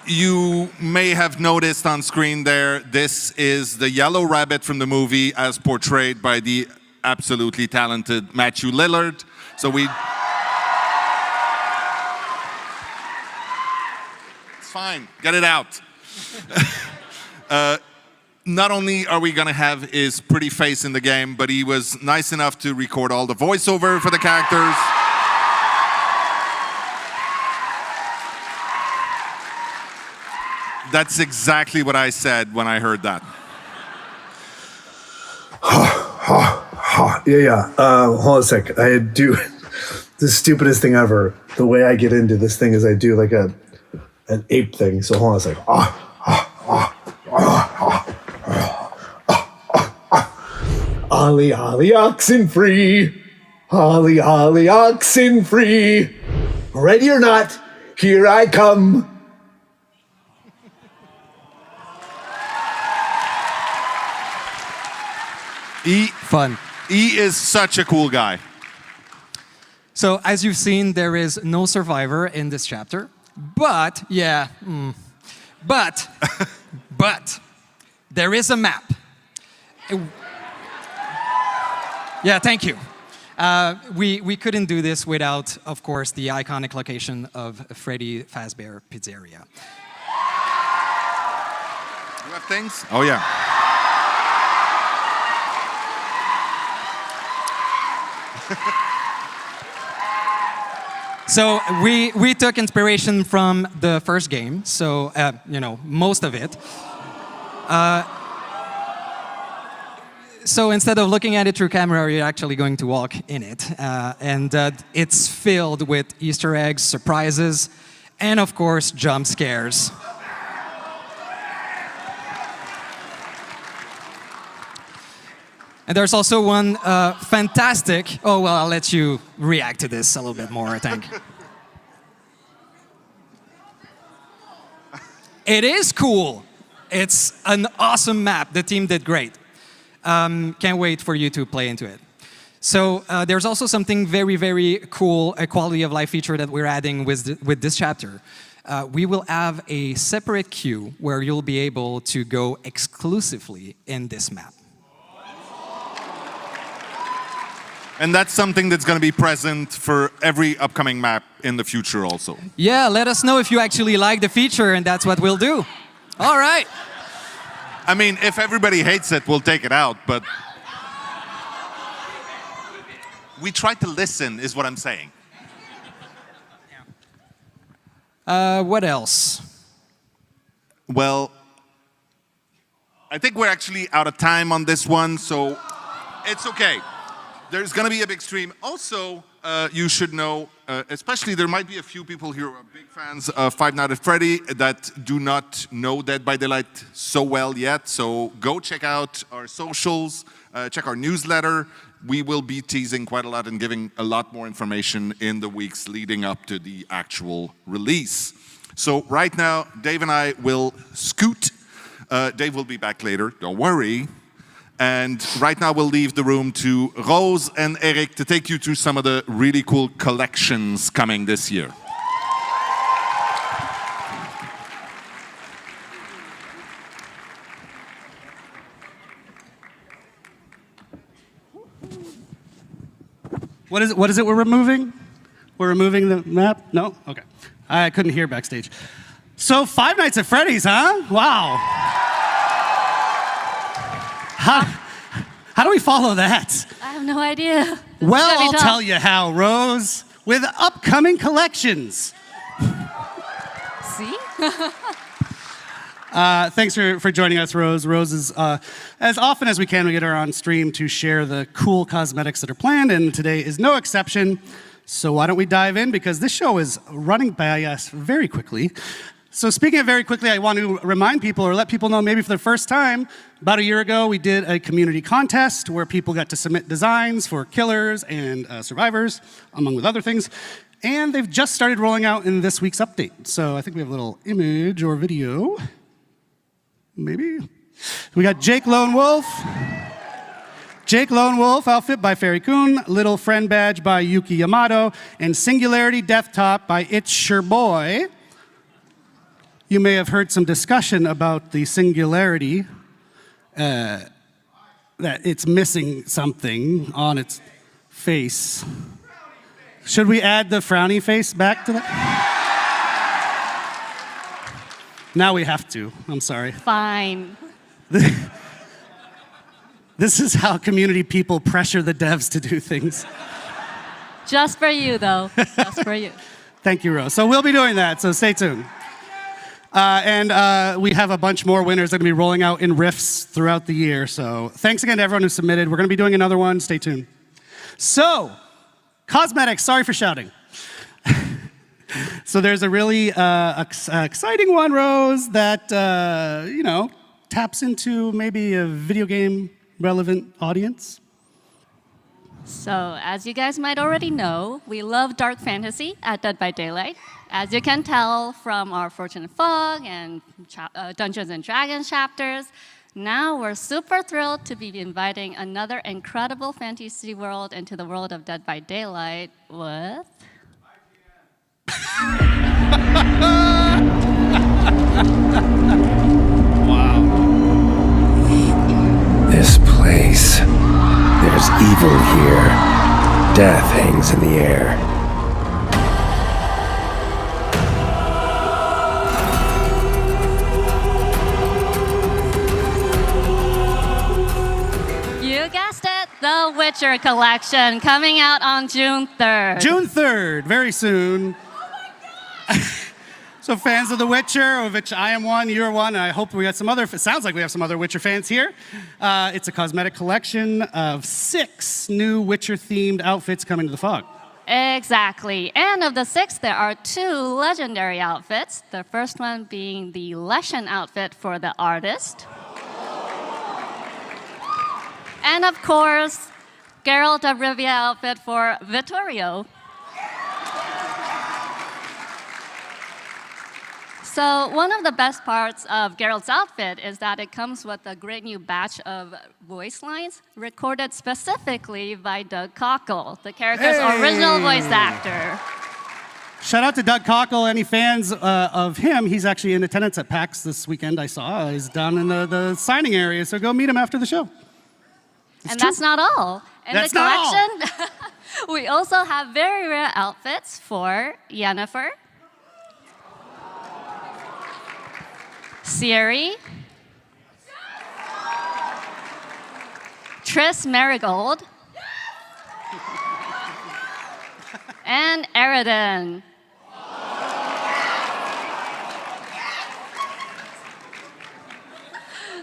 S7: you may have noticed on screen there, this is the Yellow Rabbit from the movie as portrayed by the absolutely talented Matthew Lillard. So it's fine, get it out. Not only are we gonna have his pretty face in the game, but he was nice enough to record all the voiceover for the characters. That's exactly what I said when I heard that.
S5: Yeah. Hold on a sec. I do the stupidest thing ever. The way I get into this thing is I do like an ape thing. So hold on a sec. Ollie, ollie, oxen free. Ollie, ollie, oxen free. Ready or not, here I come.
S10: Fun.
S7: He is such a cool guy.
S10: So as you've seen, there is no survivor in this chapter, but but there is a map. Yeah, thank you. We couldn't do this without, of course, the iconic location of Freddy Fazbear Pizzeria.
S7: You have things? Oh yeah.
S10: So we took inspiration from the first game, so you know, most of it. So instead of looking at it through camera, you're actually going to walk in it, and it's filled with Easter eggs, surprises, and of course jump scares. And there's also one fantastic... Oh, well, I'll let you react to this a little bit more, I think. It is cool. It's an awesome map. The team did great. Can't wait for you to play into it. So there's also something very, very cool, a quality of life feature that we're adding with this chapter. We will have a separate queue where you'll be able to go exclusively in this map.
S7: And that's something that's going to be present for every upcoming map in the future also.
S10: Yeah, let us know if you actually like the feature, and that's what we'll do. All right.
S7: I mean, if everybody hates it, we'll take it out, but... We try to listen, is what I'm saying.
S10: What else?
S7: Well, I think we're actually out of time on this one, so it's okay. There's going to be a big stream. Also, you should know, especially there might be a few people here who are big fans of Five Nights at Freddy that do not know Dead by Daylight so well yet. So go check out our socials, check our newsletter. We will be teasing quite a lot and giving a lot more information in the weeks leading up to the actual release. So right now, Dave and I will scoot. Dave will be back later, don't worry. And right now we'll leave the room to Rose and Eric to take you through some of the really cool collections coming this year.
S4: What is it we're removing? We're removing the map? No? Okay. I couldn't hear backstage. So Five Nights at Freddy's, huh? Wow. How do we follow that?
S6: I have no idea.
S4: Well, I'll tell you how, Rose. With upcoming collections.
S6: See?
S4: Thanks for joining us, Rose. Rose is, as often as we can, we get her on stream to share the cool cosmetics that are planned, and today is no exception. So why don't we dive in, because this show is running by us very quickly. So speaking of very quickly, I want to remind people or let people know maybe for the first time, about a year ago, we did a community contest where people got to submit designs for killers and survivors, among with other things. And they've just started rolling out in this week's update. So I think we have a little image or video. Maybe. We got Jake Lone Wolf. Jake Lone Wolf outfit by Fairy Kun, Little Friend Badge by Yuki Yamato, and Singularity Death Top by It's Your Boy. You may have heard some discussion about the Singularity, that it's missing something on its face. Should we add the frowny face back to that? Now we have to. I'm sorry.
S6: Fine.
S4: This is how community people pressure the devs to do things.
S6: Just for you, though. Just for you.
S4: Thank you, Rose. So we'll be doing that, so stay tuned. And we have a bunch more winners that are going to be rolling out in rifts throughout the year. So thanks again to everyone who submitted. We're going to be doing another one. Stay tuned. So, cosmetics. Sorry for shouting. So there's a really exciting one, Rose, that, taps into maybe a video game relevant audience.
S6: So, as you guys might already know, we love dark fantasy at Dead by Daylight. As you can tell from our Fortune and Fog and Dungeons and Dragons chapters, now we're super thrilled to be inviting another incredible fantasy world into the world of Dead by Daylight with...
S4: Wow.
S11: This place. There's evil here. Death hangs in the air.
S6: You guessed it, The Witcher Collection, coming out on June 3rd.
S4: June 3rd, very soon. So fans of The Witcher, of which I am one, you're one, and I hope we got some other, it sounds like we have some other Witcher fans here. It's a cosmetic collection of 6 new Witcher-themed outfits coming to the Fog.
S6: Exactly. And of the 6, there are 2 legendary outfits. The first one being the Leshen outfit for the artist. And of course, Geralt of Rivia outfit for Vittorio. So one of the best parts of Geralt's outfit is that it comes with a great new batch of voice lines recorded specifically by Doug Cockle, the character's original voice actor.
S4: Shout out to Doug Cockle. Any fans of him, he's actually in attendance at PAX this weekend, I saw. He's down in the signing area, so go meet him after the show.
S6: And that's not all. In the collection, we also have very rare outfits for Yennefer, Ciri, Triss Marigold, and Eridan.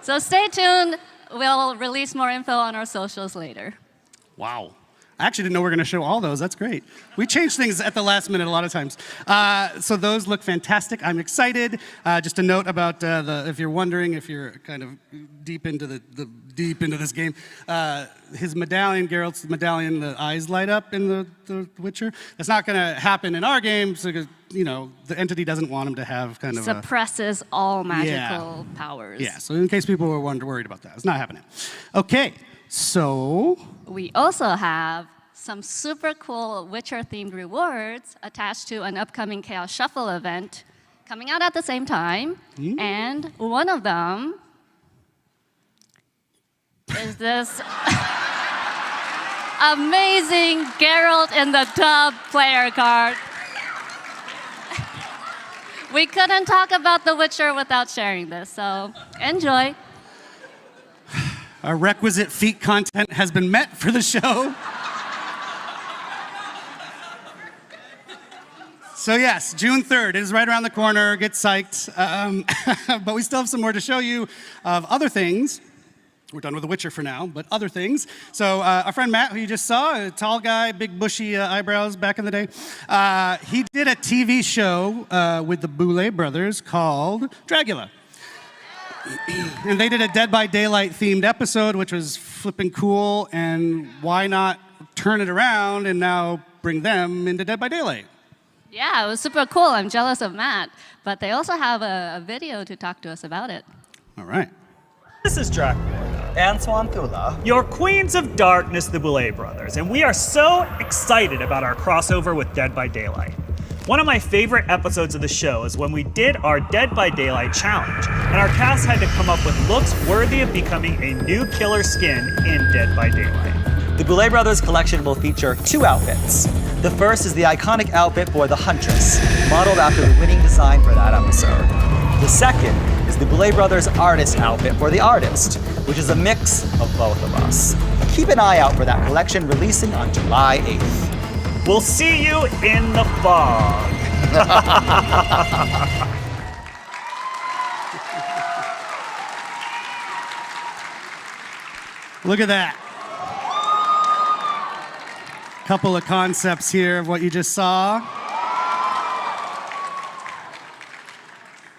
S6: So stay tuned. We'll release more info on our socials later.
S4: Wow. I actually didn't know we were going to show all those. That's great. We change things at the last minute a lot of times. So those look fantastic. I'm excited. Just a note about if you're wondering, if you're kind of deep into this game, his medallion, Geralt's medallion, the eyes light up in the Witcher. That's not going to happen in our game because the entity doesn't want him to have kind of
S6: suppresses all magical powers.
S4: Yeah. So in case people were worried about that, it's not happening. Okay. So
S6: we also have some super cool Witcher-themed rewards attached to an upcoming Chaos Shuffle event coming out at the same time. And one of them is this amazing Geralt in the Tub player card. We couldn't talk about The Witcher without sharing this, so enjoy.
S4: Our requisite feet content has been met for the show. So yes, June 3rd, it is right around the corner, get psyched. But we still have some more to show you of other things. We're done with The Witcher for now, but other things. So our friend Matt, who you just saw, a tall guy, big bushy eyebrows back in the day, he did a TV show with the Boulet brothers called Dragula. And they did a Dead by Daylight themed episode, which was flipping cool, and why not turn it around and now bring them into Dead by Daylight?
S6: Yeah, it was super cool. I'm jealous of Matt. But they also have a video to talk to us about it.
S4: All right.
S12: This is Dracula and Swanthula, your queens of darkness, the Boulet brothers, and we are so excited about our crossover with Dead by Daylight. One of my favorite episodes of the show is when we did our Dead by Daylight challenge, and our cast had to come up with looks worthy of becoming a new killer skin in Dead by Daylight.
S13: The Boulet Brothers collection will feature 2 outfits. The first is the iconic outfit for the Huntress, modeled after the winning design for that episode. The second is the Boulet Brothers artist outfit for the artist, which is a mix of both of us. Keep an eye out for that collection releasing on July 8th.
S12: We'll see you in the fog.
S4: Look at that. Couple of concepts here of what you just saw.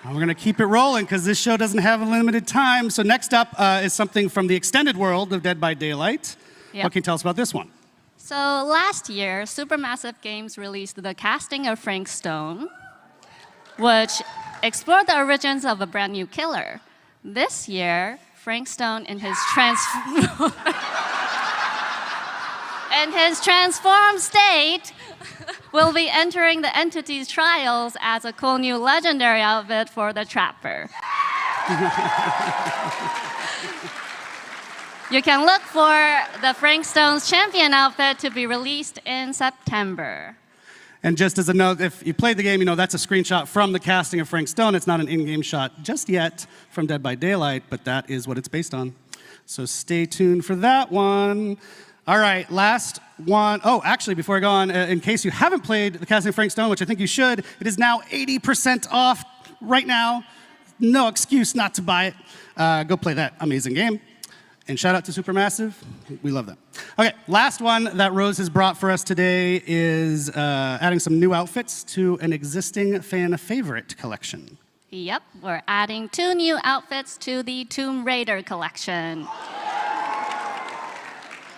S4: And we're going to keep it rolling because this show doesn't have a limited time. So next up is something from the extended world of Dead by Daylight.
S6: Yep.
S4: What can you tell us about this one?
S6: So last year, Supermassive Games released the casting of Frank Stone, which explored the origins of a brand new killer. This year, Frank Stone in his transformed state will be entering the entity's trials as a cool new legendary outfit for the Trapper. You can look for the Frank Stone's champion outfit to be released in September.
S4: And just as a note, if you played the game, you know that's a screenshot from the casting of Frank Stone. It's not an in-game shot just yet from Dead by Daylight, but that is what it's based on. So stay tuned for that one. All right, last one. Oh, actually, before I go on, in case you haven't played the casting of Frank Stone, which I think you should, it is now 80% off right now. No excuse not to buy it. Go play that amazing game. And shout out to Supermassive. We love that. Okay, last one that Rose has brought for us today is adding some new outfits to an existing fan favorite collection.
S6: Yep, we're adding 2 new outfits to the Tomb Raider collection.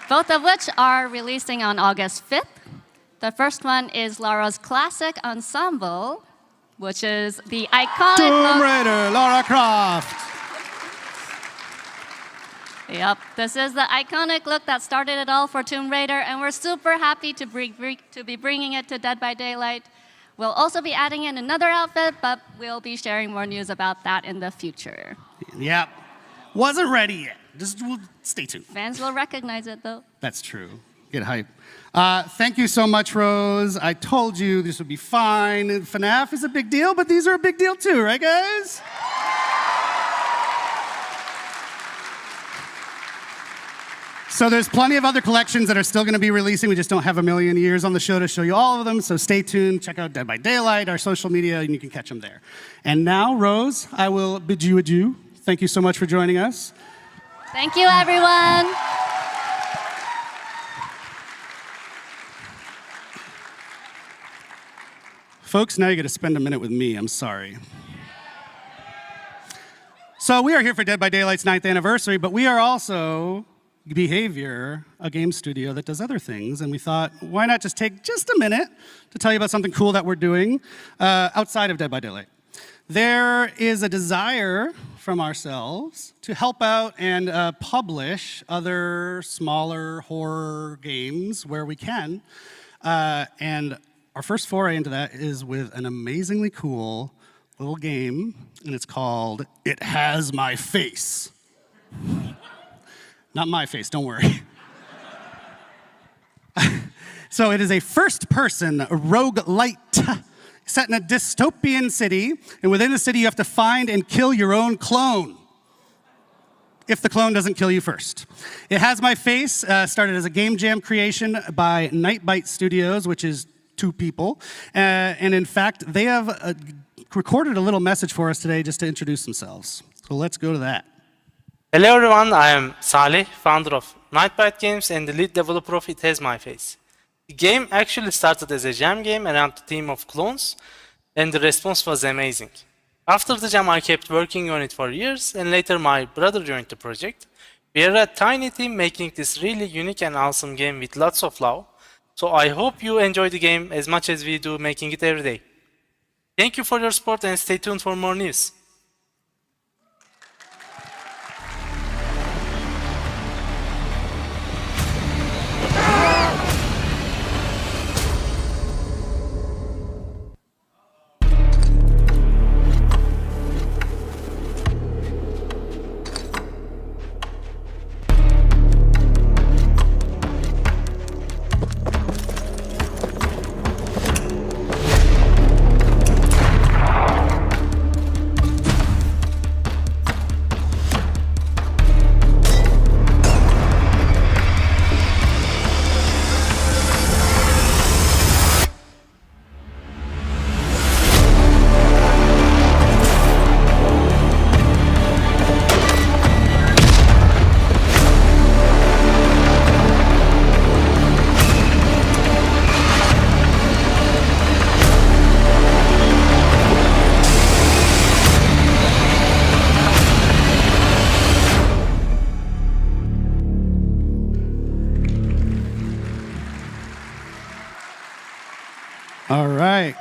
S6: Both of which are releasing on August 5th. The first one is Lara's classic ensemble, which is the iconic
S4: Tomb Raider, Lara Croft.
S6: Yep, this is the iconic look that started it all for Tomb Raider, and we're super happy to be bringing it to Dead by Daylight. We'll also be adding in another outfit, but we'll be sharing more news about that in the future.
S4: Yep, wasn't ready yet. Just stay tuned.
S6: Fans will recognize it, though.
S4: That's true. Get hype. Thank you so much, Rose. I told you this would be fine. FNAF is a big deal, but these are a big deal too, right, guys? So there's plenty of other collections that are still going to be releasing. We just don't have a million years on the show to show you all of them. So stay tuned. Check out Dead by Daylight, our social media, and you can catch them there. And now, Rose, I will bid you adieu. Thank you so much for joining us.
S6: Thank you, everyone.
S4: Folks, now you get to spend a minute with me. I'm sorry. So we are here for Dead by Daylight's 9th anniversary, but we are also Behavior, a game studio that does other things, and we thought, why not just take just a minute to tell you about something cool that we're doing outside of Dead by Daylight. There is a desire from ourselves to help out and publish other smaller horror games where we can. And our first foray into that is with an amazingly cool little game, and it's called It Has My Face. Not my face, don't worry. So it is a first-person roguelite set in a dystopian city, and within the city you have to find and kill your own clone. if the clone doesn't kill you first. It Has My Face started as a game jam creation by Nightbite Studios, which is 2 people. And in fact, they have recorded a little message for us today just to introduce themselves. So let's go to that.
S14: Hello everyone, I am Salih, founder of Nightbite Games and the lead developer of It Has My Face. The game actually started as a jam game around the theme of clones, and the response was amazing. After the jam, I kept working on it for years, and later my brother joined the project. We are a tiny team making this really unique and awesome game with lots of love, so I hope you enjoy the game as much as we do making it every day. Thank you for your support and stay tuned for more news.
S4: All right.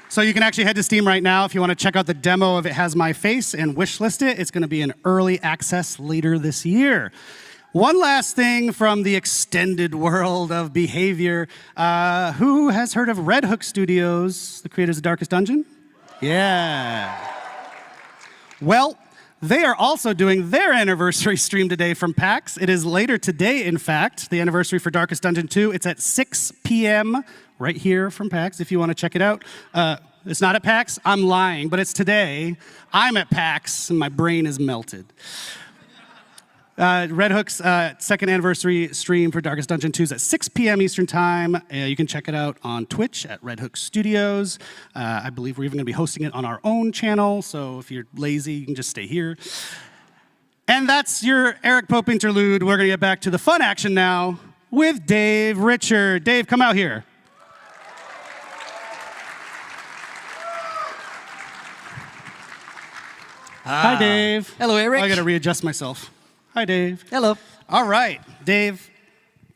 S4: So you can actually head to Steam right now if you want to check out the demo of It Has My Face and wishlist it. It's going to be in early access later this year. One last thing from the extended world of behavior. Who has heard of Red Hook Studios, the creators of Darkest Dungeon? Yeah. Well, they are also doing their anniversary stream today from PAX. It is later today, in fact, the anniversary for Darkest Dungeon 2. It's at 6 p.m. right here from PAX if you want to check it out. It's not at PAX. I'm lying, but it's today. I'm at PAX, and my brain is melted. Red Hook's second anniversary stream for Darkest Dungeon 2 is at 6 p.m. Eastern Time. You can check it out on Twitch at Red Hook Studios. I believe we're even going to be hosting it on our own channel, so if you're lazy, you can just stay here. And that's your Eric Pope interlude. We're going to get back to the fun action now with Dave Richard. Dave, come out here. Hi, Dave.
S10: Hello, Eric.
S4: I got to readjust myself. Hi, Dave.
S10: Hello.
S4: All right, Dave.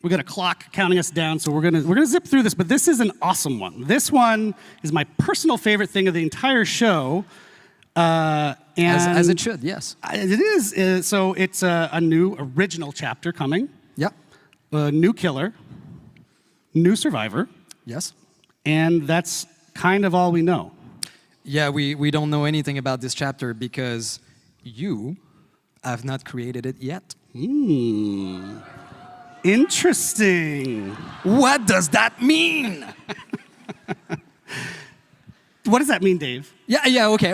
S4: We got a clock counting us down, so we're gonna zip through this. But this is an awesome one. This one is my personal favorite thing of the entire show.
S10: As it should, yes.
S4: It is. So it's a new original chapter coming.
S10: Yep.
S4: A new killer, new survivor.
S10: Yes.
S4: And that's kind of all we know.
S10: Yeah, we don't know anything about this chapter because you have not created it yet.
S4: Interesting.
S10: What does that mean?
S4: What does that mean, Dave?
S10: Yeah, okay.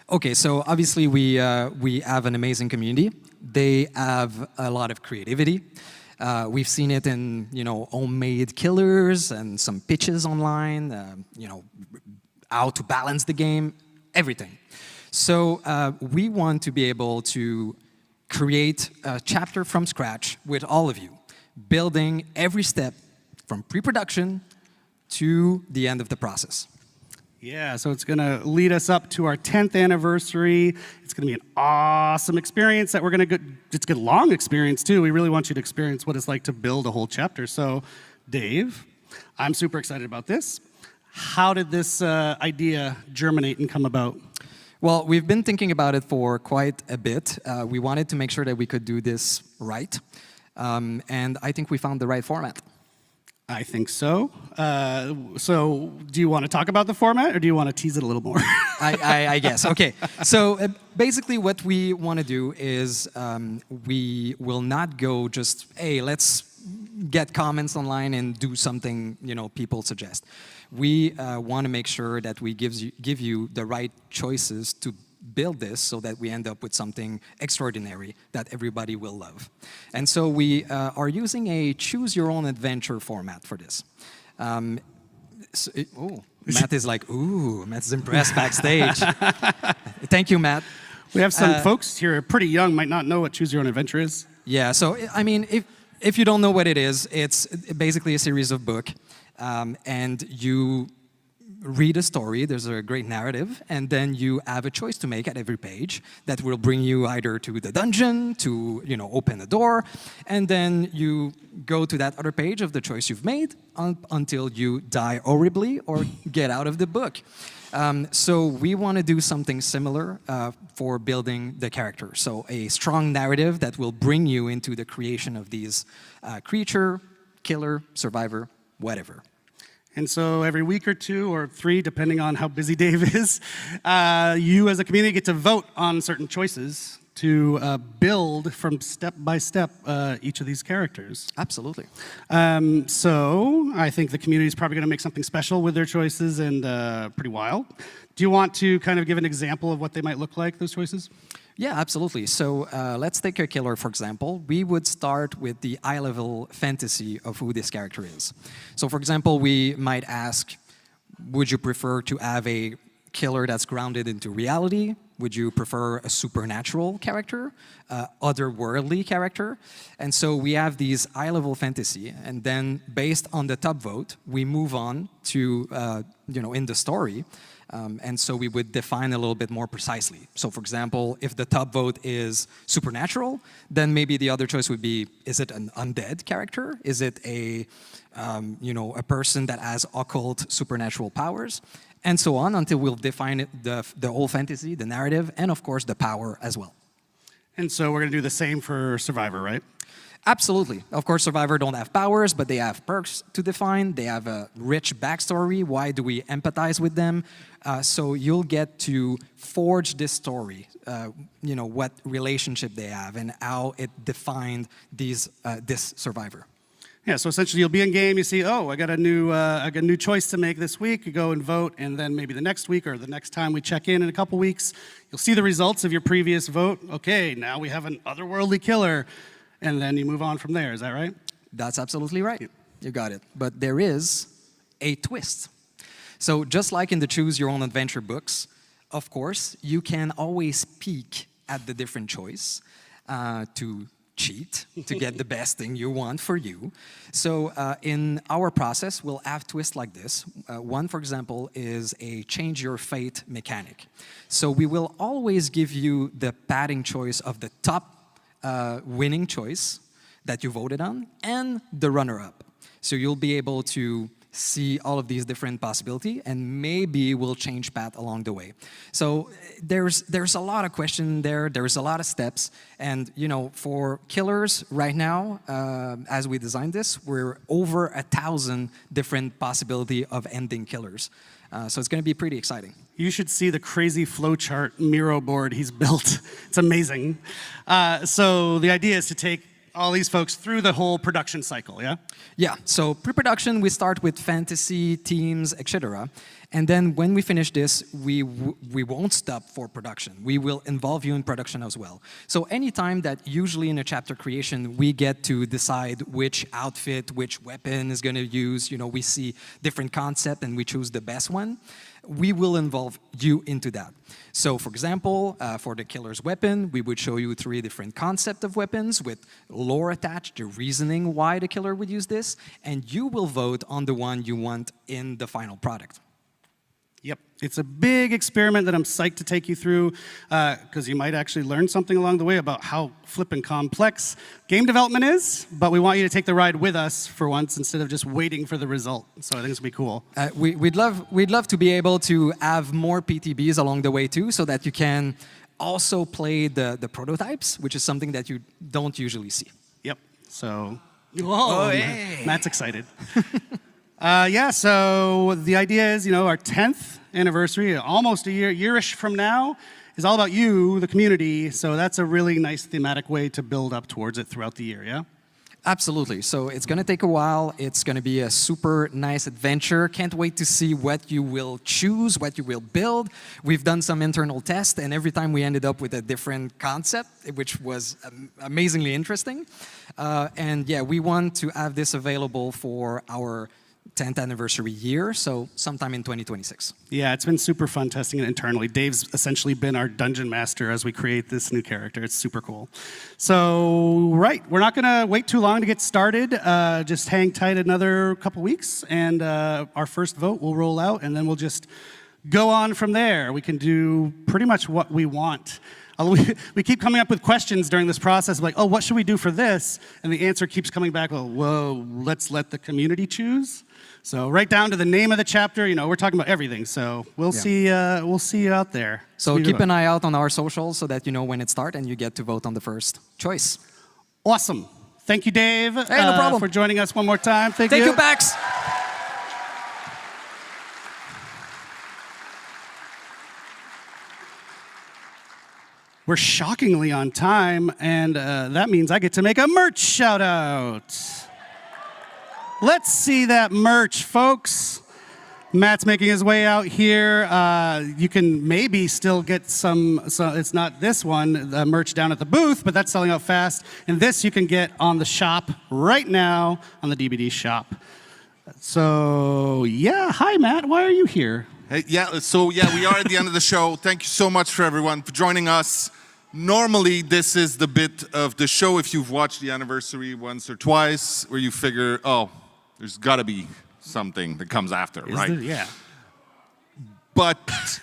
S10: Okay, so obviously we have an amazing community. They have a lot of creativity. We've seen it in, homemade killers and some pitches online, how to balance the game, everything. So we want to be able to create a chapter from scratch with all of you, building every step from pre-production to the end of the process.
S4: Yeah, so it's going to lead us up to our 10th anniversary. It's going to be an awesome experience that we're going to get. It's a long experience, too. We really want you to experience what it's like to build a whole chapter. So, Dave, I'm super excited about this. How did this idea germinate and come about?
S10: Well, we've been thinking about it for quite a bit. We wanted to make sure that we could do this right. And I think we found the right format.
S4: I think so. So do you want to talk about the format, or do you want to tease it a little more?
S10: I guess. Okay. So basically what we want to do is we will not go just, hey, let's get comments online and do something people suggest. We want to make sure that we give you the right choices to build this so that we end up with something extraordinary that everybody will love. And so we are using a choose-your-own-adventure format for this. Matt is like, ooh, Matt's impressed backstage. Thank you, Matt.
S4: We have some folks here pretty young, might not know what Choose Your Own Adventure is.
S10: Yeah, so I mean, if you don't know what it is, it's basically a series of books, and you read a story, there's a great narrative, and then you have a choice to make at every page that will bring you either to the dungeon, to open the door, and then you go to that other page of the choice you've made until you die horribly or get out of the book. So we want to do something similar for building the character. So a strong narrative that will bring you into the creation of these creature, killer, survivor, whatever.
S4: And so every week or 2 or 3, depending on how busy Dave is, you as a community get to vote on certain choices to build from step by step each of these characters.
S10: Absolutely.
S4: So I think the community is probably going to make something special with their choices and pretty wild. Do you want to kind of give an example of what they might look like, those choices?
S10: Yeah, absolutely. So let's take a killer, for example. We would start with the eye-level fantasy of who this character is. So for example, we might ask, would you prefer to have a killer that's grounded into reality? Would you prefer a supernatural character, otherworldly character? And so we have these eye-level fantasy, and then based on the top vote, we move on to, in the story, and so we would define a little bit more precisely. So for example, if the top vote is supernatural, then maybe the other choice would be, is it an undead character? Is it a person that has occult supernatural powers? And so on until we'll define the whole fantasy, the narrative, and of course the power as well.
S4: And so we're going to do the same for Survivor, right?
S10: Absolutely. Of course, Survivor don't have powers, but they have perks to define. They have a rich backstory. Why do we empathize with them? So you'll get to forge this story, what relationship they have and how it defined this Survivor.
S4: Yeah, so essentially you'll be in game, you see, oh, I got a new choice to make this week. You go and vote, and then maybe the next week or the next time we check in a couple weeks, you'll see the results of your previous vote. Okay, now we have an otherworldly killer, and then you move on from there. Is that right?
S10: That's absolutely right. You got it. But there is a twist. So just like in the Choose Your Own Adventure books, of course, you can always peek at the different choice to cheat to get the best thing you want for you. So in our process, we'll have twists like this. One, for example, is a change your fate mechanic. So we will always give you the padding choice of the top winning choice that you voted on and the runner-up. So you'll be able to see all of these different possibilities, and maybe we'll change path along the way. So there's a lot of question there. There's a lot of steps, and for killers right now, as we designed this, we're over 1,000 different possibility of ending killers. So it's going to be pretty exciting.
S4: You should see the crazy flowchart Miro board he's built. It's amazing. So the idea is to take all these folks through the whole production cycle, yeah?
S10: Yeah, so pre-production, we start with fantasy, themes, etc. And then when we finish this, we won't stop for production. We will involve you in production as well. So anytime that usually in a chapter creation, we get to decide which outfit, which weapon is going to use, we see different concept and we choose the best one, we will involve you into that. So for example, for the killer's weapon, we would show you 3 different concepts of weapons with lore attached, the reasoning why the killer would use this, and you will vote on the one you want in the final product.
S4: Yep, it's a big experiment that I'm psyched to take you through because you might actually learn something along the way about how flippin' complex game development is, but we want you to take the ride with us for once instead of just waiting for the result. So I think it's going to be cool.
S10: We'd love to be able to have more PTBs along the way too, so that you can also play the prototypes, which is something that you don't usually see.
S4: Yep, so hey. Matt's excited. Yeah, so the idea is, our 10th anniversary, almost a year-ish from now, is all about you, the community. So that's a really nice thematic way to build up towards it throughout the year, yeah?
S10: Absolutely. So it's going to take a while. It's going to be a super nice adventure. Can't wait to see what you will choose, what you will build. We've done some internal tests, and every time we ended up with a different concept, which was amazingly interesting. And yeah, we want to have this available for our 10th anniversary year, so sometime in 2026.
S4: Yeah, it's been super fun testing it internally. Dave's essentially been our dungeon master as we create this new character. It's super cool. So, right, we're not going to wait too long to get started. Just hang tight another couple weeks, and our first vote will roll out, and then we'll just go on from there. We can do pretty much what we want. We keep coming up with questions during this process, like, oh, what should we do for this? And the answer keeps coming back, well, whoa, let's let the community choose. So right down to the name of the chapter, we're talking about everything. So we'll see you out there.
S10: So keep an eye out on our socials so that you know when it starts and you get to vote on the first choice.
S4: Awesome. Thank you, Dave,
S10: hey, no problem.
S4: for joining us one more time. Thank
S10: you, PAX.
S4: We're shockingly on time, and that means I get to make a merch shout out. Let's see that merch, folks. Matt's making his way out here. You can maybe still get some, so it's not this one, the merch down at the booth, but that's selling out fast. And this you can get on the shop right now, on the DBD shop. So, yeah, hi, Matt. Why are you here?
S7: Hey, we are at the end of the show. Thank you so much for everyone for joining us. Normally, this is the bit of the show, if you've watched the anniversary once or twice, where you figure, oh, there's got to be something that comes after, right?
S4: Yeah.
S7: But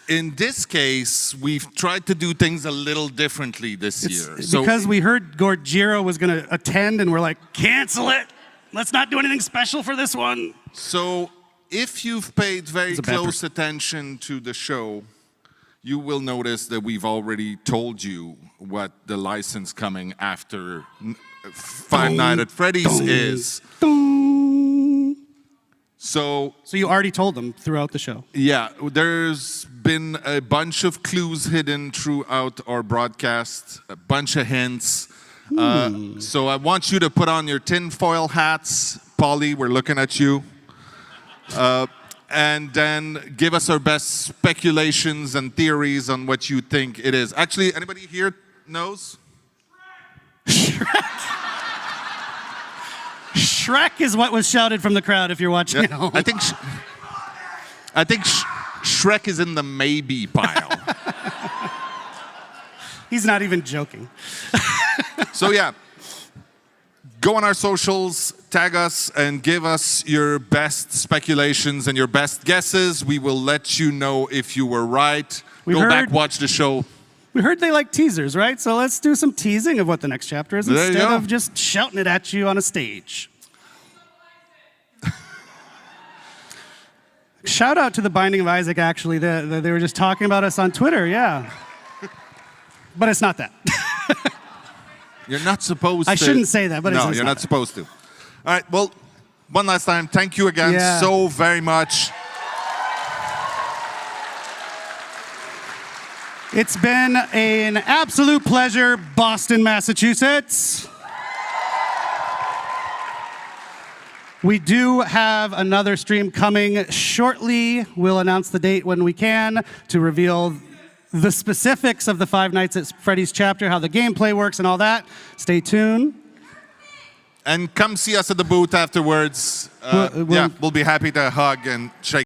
S7: in this case, we've tried to do things a little differently this year.
S4: Because we heard Gordjiro was going to attend, and we're like, cancel it. Let's not do anything special for this one.
S7: So if you've paid very close attention to the show, you will notice that we've already told you what the license coming after Five Nights at Freddy's is. So
S4: you already told them throughout the show?
S7: Yeah, there's been a bunch of clues hidden throughout our broadcast, a bunch of hints. So I want you to put on your tinfoil hats. Polly, we're looking at you. And then give us our best speculations and theories on what you think it is. Actually, anybody here knows?
S4: Shrek is what was shouted from the crowd if you're watching at home.
S7: I think Shrek is in the maybe pile.
S4: He's not even joking.
S7: So yeah, go on our socials, tag us, and give us your best speculations and your best guesses. We will let you know if you were right. Go back, watch the show.
S4: We heard they like teasers, right? So let's do some teasing of what the next chapter is instead of just shouting it at you on a stage. Shout out to the Binding of Isaac, actually. They were just talking about us on Twitter, yeah. But it's not that.
S7: You're not supposed to.
S4: I shouldn't say that, but
S7: no, you're not supposed to. All right, well, one last time, thank you again so very much.
S4: It's been an absolute pleasure, Boston, Massachusetts. We do have another stream coming shortly. We'll announce the date when we can to reveal the specifics of the Five Nights at Freddy's chapter, how the gameplay works and all that. Stay tuned.
S7: And come see us at the booth afterwards. We'll be happy to hug and shake